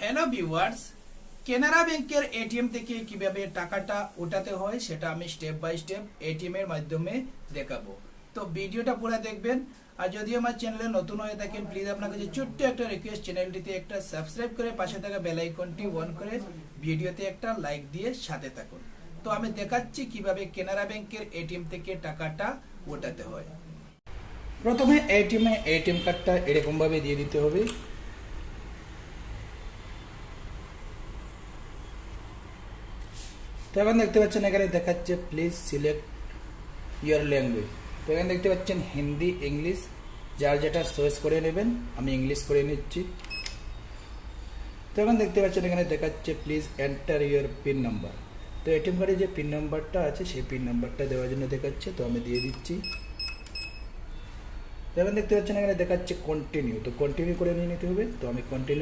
Hello viewers, কেনারা ব্যাংকের ATM থেকে কিভাবে টাকাটা উঠাতে হয় সেটা আমি স্টেপ বাই স্টেপ এটিএম এর মাধ্যমে দেখাবো। তো ভিডিওটা পুরো দেখবেন। আর যদি আমার চ্যানেলে নতুন হয়ে থাকেন, প্লিজ আপনার কাছে ছোট্ট একটা রিকোয়েস্ট, চ্যানেলটিতে একটা সাবস্ক্রাইব করে পাশে থাকা বেল আইকনটি অন করে ভিডিওতে একটা লাইক দিয়ে সাথে থাকুন। তো আমি দেখাচ্ছি কিভাবে কেনারা ব্যাংকের এটিএম থেকে টাকাটা উঠাতে হয়। প্রথমে এটিএম কার্ডটা এরকম ভাবে দিয়ে দিতে হবে। তো এখন দেখতে পাচ্ছেন এখানে দেখাচ্ছে প্লিজ সিলেক্ট ইয়োর ল্যাঙ্গুয়েজ। তো এখানে দেখতে পাচ্ছেন হিন্দি, ইংলিশ, যার যেটা চয়েস করে নেবেন। আমি ইংলিশ করে নিচ্ছি। তো এখন দেখতে পাচ্ছেন এখানে দেখাচ্ছে please enter your pin number. তো এটিএম কার্ডে যে পিন নাম্বারটা আছে সেই পিন নাম্বারটা দেওয়ার জন্য দেখাচ্ছে, তো আমি দিয়ে দিচ্ছি। তো এখন দেখতে পাচ্ছেন এখানে দেখাচ্ছে কন্টিনিউ, তো কন্টিনিউ করে নিয়ে নিতে হবে। তো আমি কন্টিনিউ